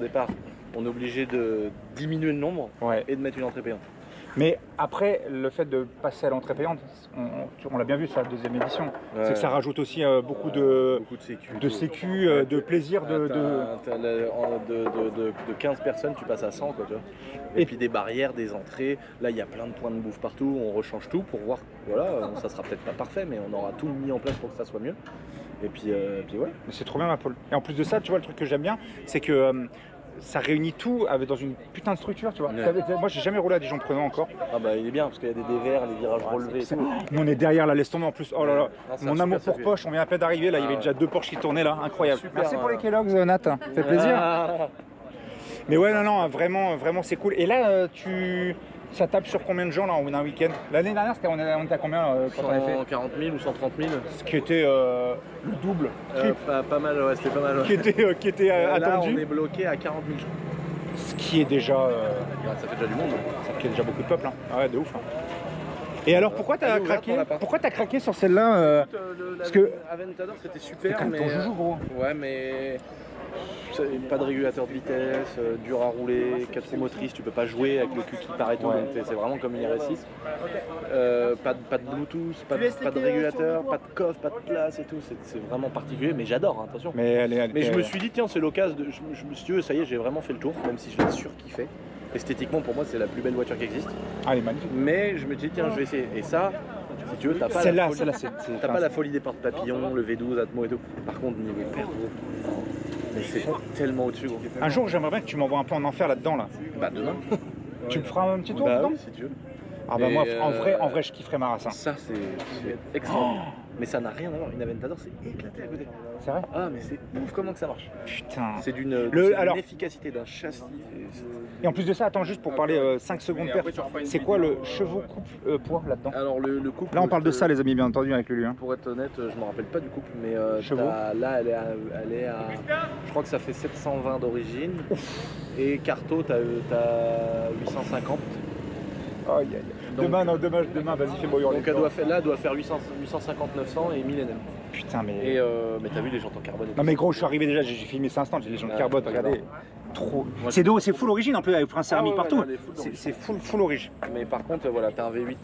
départ, on est obligé de diminuer le nombre et de mettre une entrée payante. Mais après, le fait de passer à l'entrée payante, on l'a bien vu sur la deuxième édition, c'est que ça rajoute aussi beaucoup de sécu, de plaisir. De 15 personnes, tu passes à 100, quoi, tu vois. Et puis des barrières, des entrées. Là, il y a plein de points de bouffe partout. On rechange tout pour voir. Voilà, ça sera peut-être pas parfait, mais on aura tout mis en place pour que ça soit mieux. Et puis ouais. C'est trop bien, ma Paul. Et en plus de ça, tu vois, le truc que j'aime bien, c'est que ça réunit tout dans une putain de structure, tu vois. Moi, j'ai jamais roulé à Dijon-Prenant encore. Ah bah il est bien parce qu'il y a des dévers, les virages relevés. Nous on est derrière là, laisse tomber en plus. Oh là là, mon amour pour Porsche, on vient à peine d'arriver là, il y avait déjà 2 Porsche qui tournaient là, incroyable. Super, merci pour les Kellogg's, Nat, ça fait plaisir. Mais ouais, non, vraiment c'est cool. Et là, ça tape sur combien de gens là en un week-end? L'année dernière, on était à combien quand on avait fait 140 000 ou 130 000. Ce qui était le double. Pas mal, ouais, c'était pas mal. Ouais. Qui était attendu. Là, on est bloqué à 40 000. Ce qui est déjà. Ça fait déjà du monde. Ça fait déjà beaucoup de peuple. Hein. Ah ouais, de ouf. Hein. Et alors, pourquoi t'as craqué? Pourquoi t'as craqué sur celle-là parce que Aventador, c'était super, mais ton joujou, gros. Ouais, mais pas de régulateur de vitesse, dur à rouler, 4 roues motrices, tu peux pas jouer avec le cul qui paraît tout, c'est vraiment comme une RS6. Pas de Bluetooth, pas de régulateur, pas de coffre, pas de place et tout, c'est vraiment particulier, mais j'adore, hein, attention. Mais je me suis dit, tiens, c'est l'occasion, je me suis dit, ça y est, j'ai vraiment fait le tour, même si je l'ai surkiffé. Esthétiquement, pour moi, c'est la plus belle voiture qui existe. Ah, elle est magnifique. Mais je me dis, tiens, je vais essayer. Et ça, si tu veux, t'as pas la folie des porte-papillons, le V12, Atmo et tout. Par contre, niveau perso, mais c'est tellement au-dessus, gros. Un jour, j'aimerais bien que tu m'envoies un peu en enfer là-dedans, là. Bah, demain. Tu me feras un petit tour bah, dedans? Oui, si tu veux. Ah bah moi, en vrai, je kifferais ma race. Hein. Ça, c'est extraordinaire. Mais ça n'a rien à voir. Une Aventador, c'est éclaté à côté. C'est vrai? Ah, mais c'est ouf comment que ça marche. Putain. C'est d'une efficacité d'un châssis. Et en plus de ça, attends, juste pour parler 5 secondes perf, c'est quoi le chevaux couple poids là-dedans? Alors le couple. Là, on parle de ça, les amis, bien entendu, avec Lulu. Hein. Pour être honnête, je me rappelle pas du couple, mais chevaux. Là, elle est à. Je crois que ça fait 720 d'origine. Et Carto, t'as 850. Aïe, aïe. Demain, vas-y, fais-moi hurler. Donc elle doit faire 850, 900 et 1000 NM. Putain, mais. Mais t'as vu les jantes en carbone? Non, mais gros, je suis arrivé déjà, j'ai filmé ça instant, j'ai les jantes carbone, regardez. Trop. C'est full origine en plus, avec frein céramique partout. C'est full origine. Mais par contre, voilà, t'as un V8.